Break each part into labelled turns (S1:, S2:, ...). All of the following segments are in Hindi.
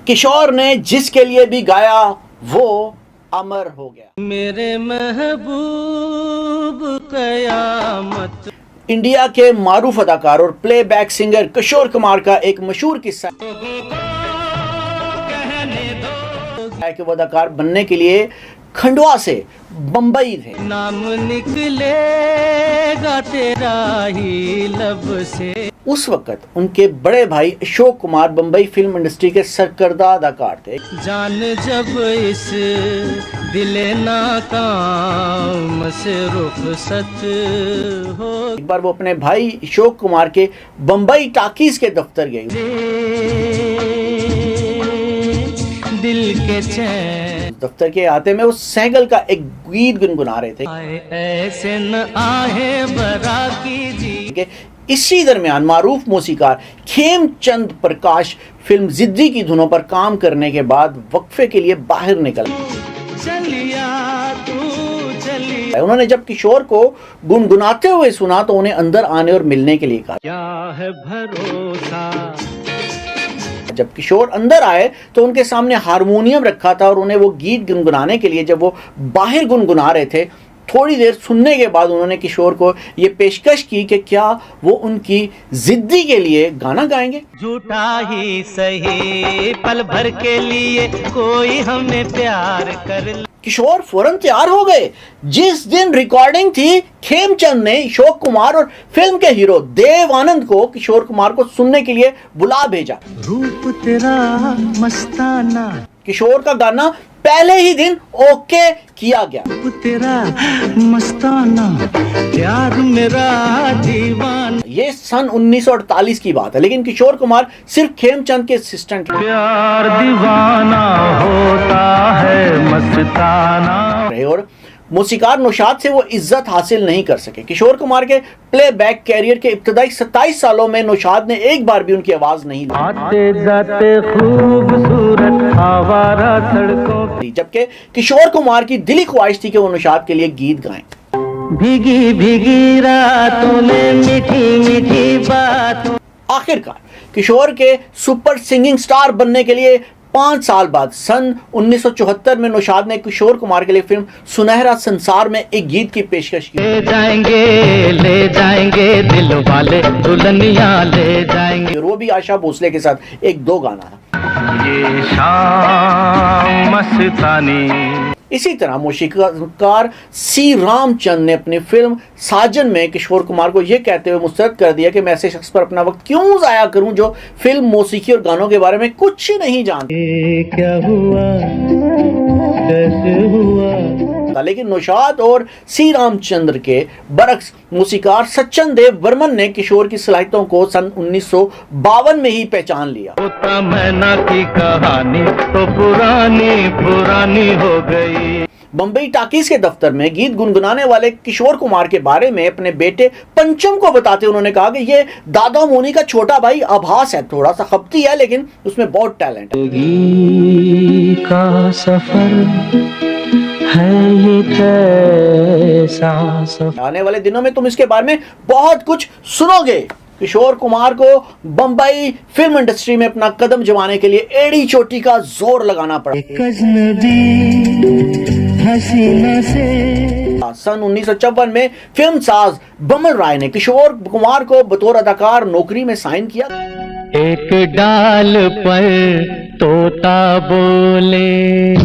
S1: किशोर ने जिसके लिए भी गाया वो अमर हो गया।
S2: मेरे महबूब कयामत।
S1: इंडिया के मारूफ अदाकार और प्लेबैक सिंगर किशोर कुमार का एक मशहूर किस्सा है कि वो अदाकार बनने के लिए खंडवा से बंबई थे।
S2: नाम निकलेगा तेरा ही लब से।
S1: उस वक्त उनके बड़े भाई अशोक कुमार बंबई फिल्म इंडस्ट्री के सरकर्दा अदाकार थे।
S2: जान जब इस दिले नाकाम से रुखसत हो।
S1: एक बार वो अपने भाई अशोक कुमार के बंबई टाकीज के दफ्तर गए।
S2: दिल के चैन
S1: दफ्तर के आते में वो सैगल का एक गीत गुनगुना रहे थे।
S2: ऐसे न आहे बरा कीजिए।
S1: इसी दरमियान मारूफ मौसीकार खेमचंद प्रकाश फिल्म जिद्दी की धुनों पर काम करने के बाद वक्फे के लिए बाहर निकल
S2: चलिया तू चलिया।
S1: उन्होंने जब किशोर को गुनगुनाते हुए सुना तो उन्हें अंदर आने और मिलने के लिए कहा।
S2: क्या है भरोसा।
S1: जब किशोर अंदर आए तो उनके सामने हारमोनियम रखा था और उन्हें वो गीत गुनगुनाने के लिए जब वो बाहर गुनगुना रहे थे, थोड़ी देर सुनने के बाद उन्होंने किशोर को ये पेशकश की कि क्या वो उनकी जिद्दी के लिए गाना गाएंगे।
S2: झूठा ही सही पल भर के लिए कोई हमें प्यार कर।
S1: किशोर फौरन तैयार हो गए। जिस दिन रिकॉर्डिंग थी खेमचंद ने अशोक कुमार और फिल्म के हीरो देव आनंद को किशोर कुमार को सुनने के लिए बुला भेजा।
S2: रूप तेरा मस्ताना।
S1: किशोर का गाना पहले ही दिन ओके किया गया।
S2: रूप तेरा मस्ताना प्यार मेरा दीवाना।
S1: ये सन 1948 की बात है, लेकिन किशोर कुमार सिर्फ खेमचंद के असिस्टेंट थे।
S2: प्यार दीवाना होता है मस्ताना रहे।
S1: और मौसीकार नौशाद से वो इज्जत हासिल नहीं कर सके। किशोर कुमार के प्लेबैक कैरियर के इब्तदाई 27 सालों में नौशाद ने एक बार भी उनकी आवाज नहीं ली।
S2: आते जाते खूबसूरत आवारा सड़कों।
S1: जबकि किशोर कुमार की दिली ख्वाहिश थी कि वो नौशाद के लिए गीत गाएं।
S2: भीगी भीगी रातों में मीठी मीठी बातों।
S1: आखिरकार किशोर के सुपर सिंगिंग स्टार बनने के लिए 5 साल बाद सन 1974 में नौशाद ने किशोर कुमार के लिए फिल्म सुनहरा संसार में एक गीत की पेशकश की।
S2: ले जाएंगे दिल वाले दुल्हनिया ले जाएंगे।
S1: और वो भी आशा भोसले के साथ एक दो गाना था।
S2: ये शाम मस्तानी।
S1: इसी तरह मौसीकार सी रामचंद ने अपनी फिल्म साजन में किशोर कुमार को यह कहते हुए मुस्तरद कर दिया कि मैं ऐसे शख्स पर अपना वक्त क्यों जाया करूं जो फिल्म मौसीकी और गानों के बारे में कुछ नहीं जानते।
S2: क्या हुआ कैसे हुआ।
S1: लेकिन नौशाद और सी रामचंद्र के बरक्स मौसीकार सच्चन देव बर्मन ने किशोर की सलाहियतों को सन 1952 में ही पहचान लिया।
S2: मैना की कहानी तो पुरानी हो गई।
S1: बंबई टाकीज के दफ्तर में गीत गुनगुनाने वाले किशोर कुमार के बारे में अपने बेटे पंचम को बताते उन्होंने कहा कि ये दादा मोनी का छोटा भाई आभास है, थोड़ा सा खपती है लेकिन उसमें बहुत टैलेंट है।
S2: का सफर है ये कैसा सफर।
S1: आने वाले दिनों में तुम इसके बारे में बहुत कुछ सुनोगे। किशोर कुमार को बंबई फिल्म इंडस्ट्री में अपना कदम जमाने के लिए एड़ी चोटी का जोर लगाना पड़ा।
S2: हसीना से
S1: सन 1954 में फिल्म साज बमन राय ने किशोर कुमार को बतौर अदाकार नौकरी में साइन किया।
S2: एक डाल पर तोता बोले।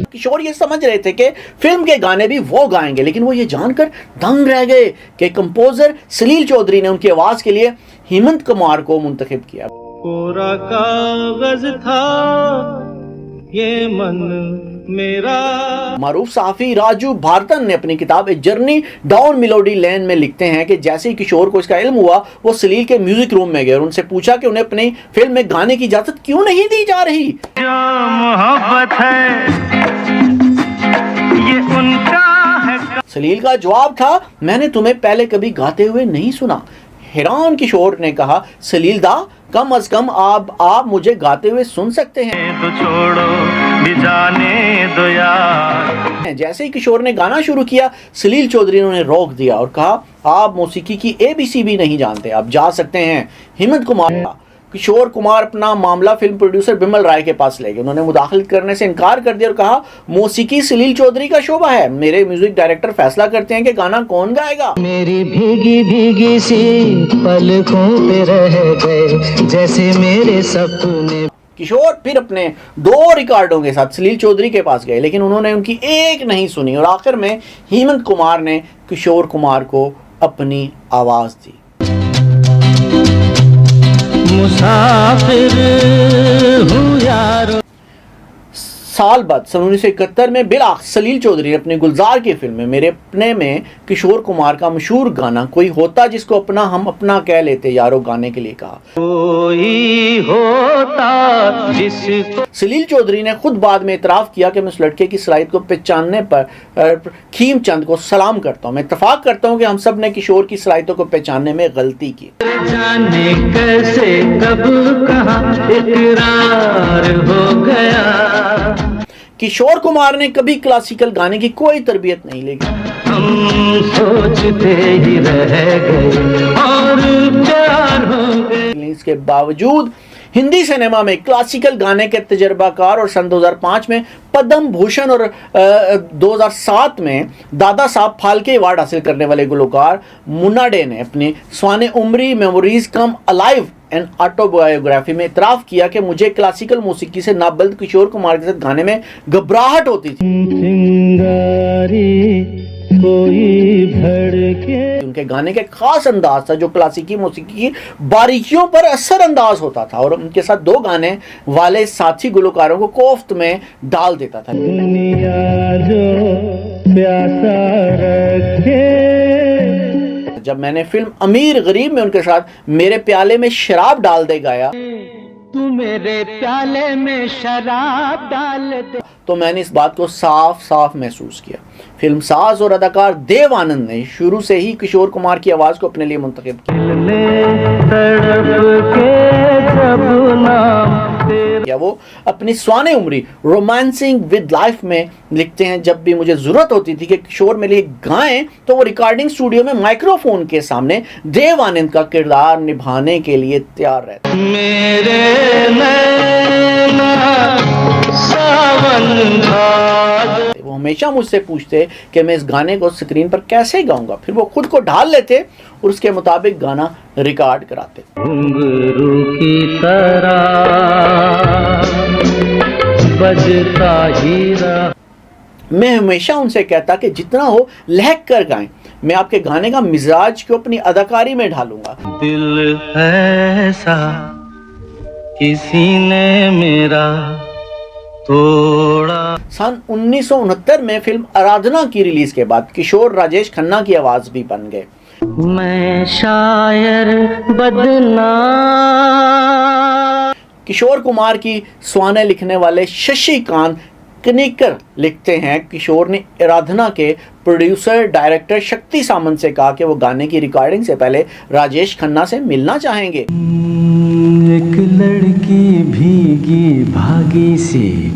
S1: किशोर ये समझ रहे थे कि फिल्म के गाने भी वो गाएंगे, लेकिन वो ये जानकर दंग रह गए कि कंपोजर सलील चौधरी ने उनकी आवाज के लिए हेमंत कुमार को मुंतखब किया।
S2: कोरा कागज था ये मन मेरा।
S1: मारूफ सहाफी राजू भारतन ने अपनी किताब ए जर्नी डाउन मेलोडी लेन में लिखते हैं कि जैसे ही किशोर को इसका इल्म हुआ वो सलील के म्यूजिक रूम में गए और उनसे पूछा कि उन्हें अपनी फिल्म में गाने की इजाजत क्यों नहीं दी जा रही।
S2: जो मोहब्बत है ये उनका है।
S1: सलील का जवाब था, मैंने तुम्हें पहले कभी गाते हुए नहीं सुना। हैरान किशोर ने कहा, सलील दा कम अज कम आप मुझे गाते हुए सुन सकते हैं।
S2: तो छोड़ो भी जाने दो यार।
S1: जैसे ही किशोर ने गाना शुरू किया सलील चौधरी ने उन्हें रोक दिया और कहा, आप मौसीकी की ABC भी नहीं जानते, आप जा सकते हैं। हेमंत कुमार किशोर कुमार अपना मामला फिल्म प्रोड्यूसर बिमल राय के पास ले गए। उन्होंने मुदाखलत करने से इनकार कर दिया और कहा, मौसीकी सलील चौधरी का शोबा है, मेरे म्यूजिक डायरेक्टर फैसला करते हैं कि गाना कौन गाएगा।
S2: मेरी भीगी भीगी सी पलकों पे रह गए जैसे मेरे सपने।
S1: किशोर फिर अपने 2 रिकॉर्डों के साथ सलील चौधरी के पास गए, लेकिन उन्होंने उनकी एक नहीं सुनी और आखिर में हेमंत कुमार ने किशोर कुमार को अपनी आवाज दी।
S2: मुसाफिर हूँ यारो।
S1: साल बाद सन 1971 में बिलाख सलील चौधरी ने अपनी गुलजार की फिल्म में मेरे अपने में किशोर कुमार का मशहूर गाना कोई होता जिसको अपना हम अपना कह लेते यारो गाने के लिए कहा।
S2: कोई होता जिसको।
S1: सलील चौधरी ने खुद बाद में इतराफ किया कि मैं उस लड़के की सलाहियत को पहचानने पर खीमचंद को सलाम करता हूँ। मैं इत्तेफाक करता हूँ कि हम सब ने किशोर की सलाहियतों को पहचानने में गलती की।
S2: जाने कैसे कब कहाँ इकरार हो गया।
S1: किशोर कुमार ने कभी क्लासिकल गाने की कोई तरबियत नहीं ली।
S2: हम सोचते ही रह गए और प्यार हो गए।
S1: इसके बावजूद हिंदी सिनेमा में क्लासिकल गाने के तजर्बाकार और सन 2005 में पद्म भूषण और 2007 में दादा साहब फाल्के अवार्ड हासिल करने वाले गुलकार मुन्ना डे ने अपनी स्वाने उम्री memories come alive and autobiography में इतराफ किया कि मुझे क्लासिकल मौसीकी से नाबल्द किशोर कुमार के साथ गाने में घबराहट होती थी।
S2: कोई भड़के।
S1: उनके गाने के खास अंदाज था जो क्लासिकी मौसीकी की बारीकियों पर असर अंदाज होता था और उनके साथ 2 गाने वाले साथी गुलकारों को कोफ्त में डाल देता था।
S2: दुनिया जो प्यासा रखे।
S1: जब मैंने फिल्म अमीर गरीब में उनके साथ मेरे प्याले में शराब डाल दे गाया,
S2: तू मेरे प्याले में शराब डाल दे,
S1: तो मैंने इस बात को साफ साफ महसूस किया। फिल्म साज और अदाकार देव आनंद ने शुरू से ही किशोर कुमार की आवाज को अपने लिए मुंतखब किया। वो अपनी स्वाने उम्री रोमांसिंग विद लाइफ में लिखते हैं, जब भी मुझे जरूरत होती थी कि किशोर मेरे लिए गाएं तो वो रिकॉर्डिंग स्टूडियो में माइक्रोफोन के सामने देव आनंद का किरदार निभाने के लिए तैयार रहते।
S2: मेरे नैना सावन भाद।
S1: वो हमेशा मुझसे पूछते कि मैं इस गाने को स्क्रीन पर कैसे गाऊंगा, फिर वो खुद को ढाल लेते और उसके मुताबिक गाना रिकॉर्ड कराते।
S2: घुंघरू की तरह बजता ही रहा।
S1: मैं हमेशा उनसे कहता कि जितना हो लहक कर गाएं, मैं आपके गाने का मिजाज को अपनी अदाकारी में ढालूंगा।
S2: दिल ऐसा किसी ने मेरा तोड़ा।
S1: सन 1969 में फिल्म आराधना की रिलीज के बाद किशोर राजेश खन्ना की आवाज भी बन गए।
S2: मैं शायर बदनाम।
S1: किशोर कुमार की स्वाने लिखने वाले शशिकांत कनिकर लिखते हैं, किशोर ने आराधना के प्रोड्यूसर डायरेक्टर शक्ति सामंत से कहा कि वो गाने की रिकॉर्डिंग से पहले राजेश खन्ना से मिलना चाहेंगे।
S2: एक लड़की भीगी भागी सी।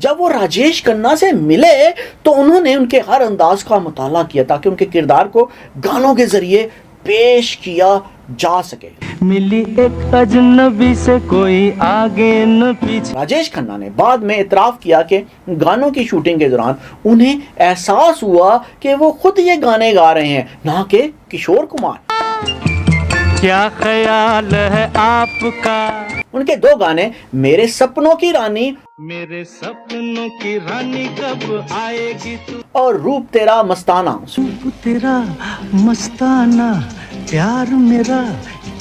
S1: जब वो राजेश खन्ना से मिले तो उन्होंने उनके हर अंदाज का मुताला किया ताकि उनके किरदार को गानों के जरिए पेश किया जा सके।
S2: मिली एक अजनबी से कोई आगे न पीछे।
S1: राजेश खन्ना ने बाद में इतराफ किया कि गानों की शूटिंग के दौरान उन्हें एहसास हुआ कि वो खुद ये गाने गा रहे हैं, ना कि किशोर कुमार।
S2: क्या ख्याल है आपका।
S1: उनके 2 गाने मेरे सपनों की रानी,
S2: मेरे सपनों की रानी कब आएगी तू,
S1: और रूप तेरा मस्ताना,
S2: तेरा मस्ताना प्यार मेरा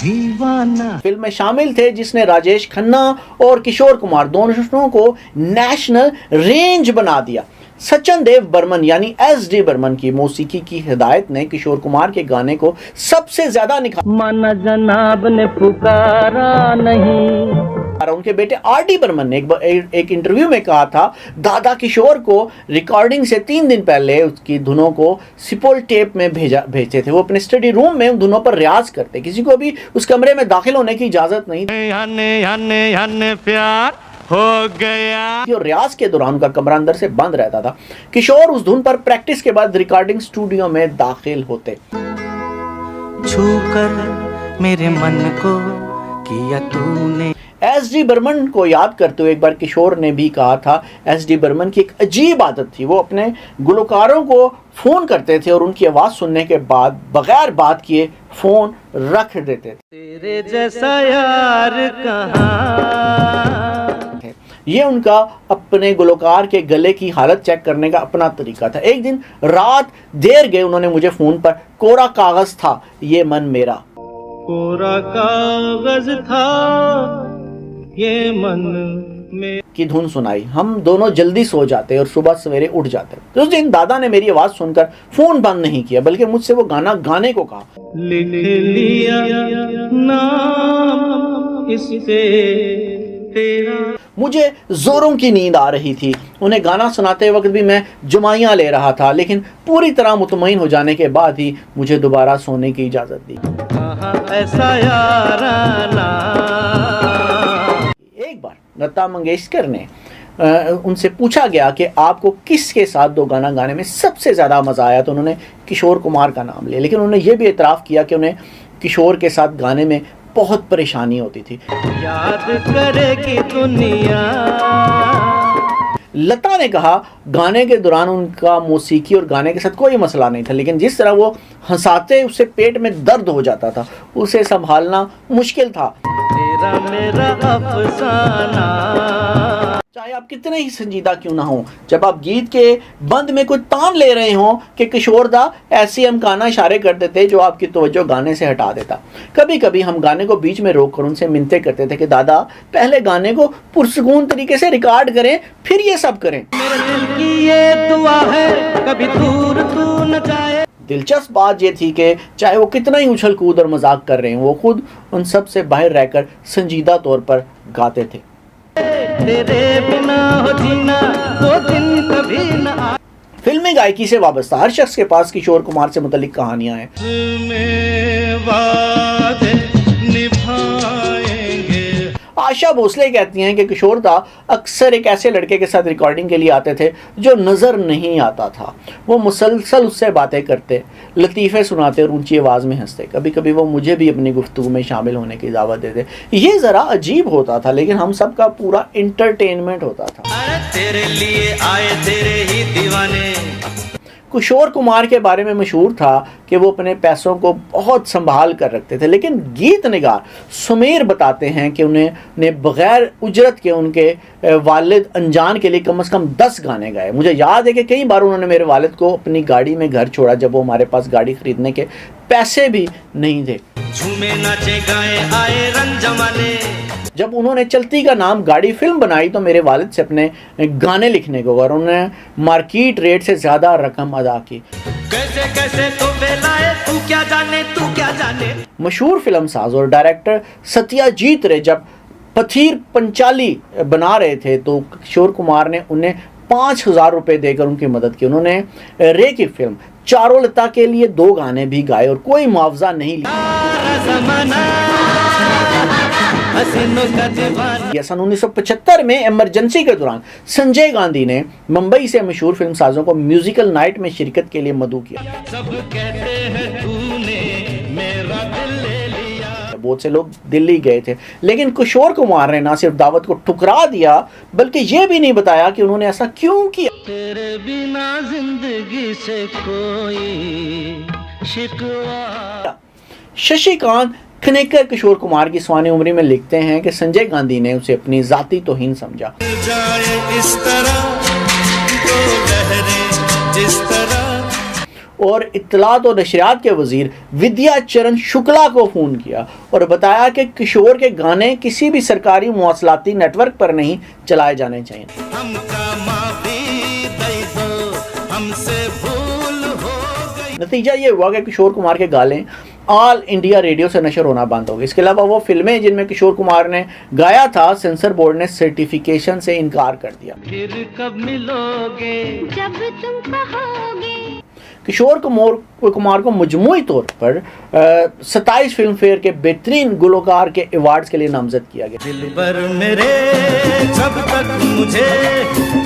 S2: दीवाना
S1: फिल्म में शामिल थे, जिसने राजेश खन्ना और किशोर कुमार दोनों को नेशनल रेंज बना दिया। सचिन देव बर्मन यानी SD बर्मन की मौसीकी की हिदायत ने किशोर कुमार के गाने को सबसे ज्यादा निखारा।
S2: माना जनाब ने पुकारा नहीं।
S1: उनके बेटे RD बर्मन ने एक इंटरव्यू में कहा था, दादा किशोर को रिकॉर्डिंग से 3 दिन पहले उसकी धुनों को सिपोल टेप में भेजते थे। वो अपने स्टडी रूम में उन धुनों पर रियाज करते, किसी को भी उस कमरे में दाखिल होने की इजाजत नहीं
S2: हने प्यार हो गया।
S1: और रियाज के दौरान उनका कमरा अंदर से बंद रहता था। किशोर उस धुन पर प्रैक्टिस के बाद रिकॉर्डिंग स्टूडियो में दाखिल होते।
S2: छूकर मेरे मन को किया तूने।
S1: एस.डी. बर्मन को याद करते हुए एक बार किशोर ने भी कहा था, एस.डी. बर्मन की एक अजीब आदत थी, वो अपने गुलकारों को फ़ोन करते थे और उनकी आवाज़ सुनने के बाद बगैर बात किए फ़ोन रख देते थे।
S2: तेरे जैसा यार कहाँ।
S1: ये उनका अपने गुलकार के गले की हालत चेक करने का अपना तरीका था। एक दिन रात देर गए उन्होंने मुझे फ़ोन पर कोरा कागज़ था ये मन मेरा,
S2: कोरा कागज़ था ये मन में
S1: की धुन सुनाई। हम दोनों जल्दी सो जाते और सुबह सवेरे उठ जाते। तो उस दिन दादा ने मेरी आवाज़ सुनकर फ़ोन बंद नहीं किया बल्कि मुझसे वो गाना गाने को कहा।
S2: लिख लिया नाम इस पे तेरा।
S1: मुझे जोरों की नींद आ रही थी। उन्हें गाना सुनाते वक्त भी मैं जुमाइयाँ ले रहा था, लेकिन पूरी तरह मुतमईन हो जाने के बाद ही मुझे दोबारा सोने की इजाज़त दी।
S2: ऐसा याराना।
S1: एक बार लता मंगेशकर ने उनसे पूछा गया कि आपको किसके साथ दो गाना गाने में सबसे ज़्यादा मज़ा आया, तो उन्होंने किशोर कुमार का नाम लिया, लेकिन उन्होंने ये भी एतराफ़ किया कि उन्हें किशोर के साथ गाने में बहुत परेशानी होती थी।
S2: याद करेगी दुनिया।
S1: लता ने कहा गाने के दौरान उनका मौसीकी और गाने के साथ कोई मसला नहीं था, लेकिन जिस तरह वो हंसाते उससे पेट में दर्द हो जाता था, उसे संभालना मुश्किल था।
S2: तेरा मेरा अफसाना।
S1: चाहे आप कितने ही संजीदा क्यों ना हो, जब आप गीत के बंद में कोई तान ले रहे हो कि किशोर दा ऐसी अमकाना इशारे कर देते जो आपकी तवज्जो गाने से हटा देता। कभी कभी हम गाने को बीच में रोक कर उनसे मिन्नतें करते थे कि दादा पहले गाने को पुरसकून तरीके से रिकॉर्ड करें फिर ये सब करें।
S2: मेरे दिल की ये दुआ है कभी दूर तू न जाए।
S1: दिलचस्प बात यह थी कि चाहे वो कितना ही उछल कूद और मजाक कर रहे हैं, वो खुद उन सब से बाहर रहकर संजीदा तौर पर गाते थे।
S2: तेरे बिना हो जीना वो दिन कभी न आ।
S1: फिल्मी गायकी से वाबस्ता हर शख्स के पास किशोर कुमार से मुतल्लिक कहानियां हैं। आशा भोसले कहती हैं कि किशोर दा अक्सर एक ऐसे लड़के के साथ रिकॉर्डिंग के लिए आते थे जो नज़र नहीं आता था। वो मुसलसल उससे बातें करते, लतीफ़े सुनाते और ऊंची आवाज़ में हंसते। कभी कभी वो मुझे भी अपनी गुफ्तगू में शामिल होने की दावत देते। ये ज़रा अजीब होता था, लेकिन हम सब का पूरा इंटरटेनमेंट होता था।
S2: तेरे लिए आए तेरे ही दीवाने।
S1: किशोर कुमार के बारे में मशहूर था कि वो अपने पैसों को बहुत संभाल कर रखते थे, लेकिन गीत निगार सुमेर बताते हैं कि उन्हें बग़ैर उजरत के उनके वालिद अनजान के लिए कम से कम 10 गाने गाए। मुझे याद है कि कई बार उन्होंने मेरे वालिद को अपनी गाड़ी में घर छोड़ा जब वो हमारे पास गाड़ी ख़रीदने के पैसे भी नहीं थे।
S2: झूमे नाचे गाए आए रंग जमाने।
S1: जब उन्होंने चलती का नाम गाड़ी फिल्म बनाई तो मेरे वालिद से अपने गाने लिखने को और उन्होंने मार्केट रेट से ज़्यादा रकम अदा की।
S2: कैसे कैसे तो बेलाए तू क्या जाने।
S1: मशहूर फिल्म साज और डायरेक्टर सत्याजीत रे जब पथीर पंचाली बना रहे थे तो किशोर कुमार ने उन्हें 5,000 रुपये देकर उनकी मदद की। उन्होंने रे की फिल्म चारों लता के लिए 2 गाने भी गाए और कोई मुआवजा नहीं लिया। सन 1975 में इमरजेंसी के दौरान संजय गांधी ने मुंबई से मशहूर फिल्म साजों को म्यूजिकल नाइट में शिरकत के लिए मदऊ किया।
S2: सब कहते हैं तूने मेरा दिल ले लिया।
S1: बहुत से लोग दिल्ली गए थे, लेकिन किशोर कुमार ने ना सिर्फ दावत को ठुकरा दिया बल्कि यह भी नहीं बताया कि उन्होंने ऐसा क्यों किया।
S2: तेरे बिना जिंदगी से कोई शिकवा।
S1: शशिकांत खनेकर किशोर कुमार की स्वानी उम्री में लिखते हैं कि संजय गांधी ने उसे अपनी जाती तौहीन समझा।
S2: जाए इस तरह तो लहरें जिस तरह।
S1: और इत्तलात और नशरियात के वजीर विद्या चरण शुक्ला को फ़ोन किया और बताया कि किशोर के गाने किसी भी सरकारी मवासलाती नेटवर्क पर नहीं चलाए जाने चाहिए। नतीजा ये हुआ कि किशोर कुमार के गाने ऑल इंडिया रेडियो से नशर होना बंद हो गए। इसके अलावा वो फिल्में जिनमें किशोर कुमार ने गाया था सेंसर बोर्ड ने सर्टिफिकेशन से इनकार कर दिया।
S2: फिर कब मिलोगे
S3: जब तुम कहोगे।
S1: किशोर कुमार को मजमूई तौर पर 27 फिल्म फेयर के बेहतरीन गुलकार के अवार्ड्स के लिए नामजद किया गया।
S2: दिल पर मेरे जब तक मुझे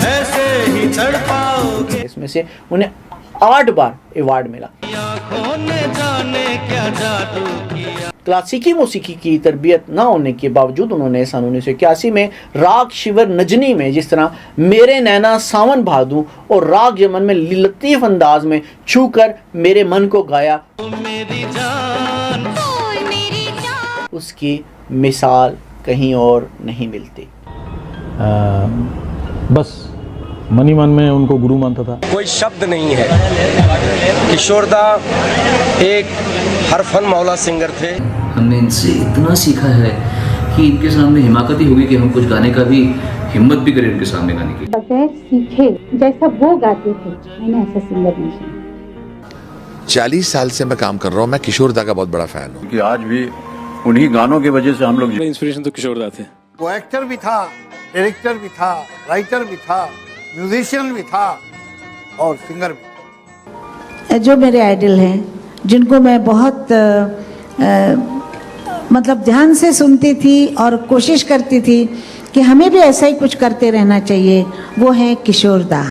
S2: ऐसे ही तड़पाओगे।
S1: इसमें से उन्हें 8 बार अवार्ड मिला।
S2: आँखों ने जाने क्या जादू किया।
S1: क्लासिकी मौसीकी की तरबियत ना होने के बावजूद उन्होंने सन 1981 में राग शिवर नजनी में जिस तरह मेरे नैना सावन भादू और राग यमन में लतीफ़ अंदाज में छू कर मेरे मन को गाया, उसकी मिसाल कहीं और नहीं मिलती।
S4: बस मनी मन में उनको गुरु मानता था।
S5: कोई शब्द नहीं है। किशोरदा एक हरफन मौला सिंगर थे।
S6: हमने इनसे इतना सीखा है कि इनके सामने हिमाकत ही होगी कि हम कुछ गाने का भी हिम्मत भी करें उनके सामने गाने की।
S7: बगैर सीखे जैसा वो गाते थे मैंने ऐसा सिंगर नहीं सुना।
S8: 40 साल से मैं काम कर रहा हूँ। मैं किशोरदा का बहुत बड़ा फैन हूँ।
S9: कि आज भी उन्हीं गानों की वजह से हम लोग
S4: इंस्पिरेशन तो किशोरदा थे।
S10: वो एक्टर भी था, डायरेक्टर भी था, राइटर भी था, म्यूजिशियन भी था और सिंगर भी।
S7: जो मेरे आइडल हैं, जिनको मैं बहुत मतलब ध्यान से सुनती थी और कोशिश करती थी कि हमें भी ऐसा ही कुछ करते रहना चाहिए, वो है किशोरदा।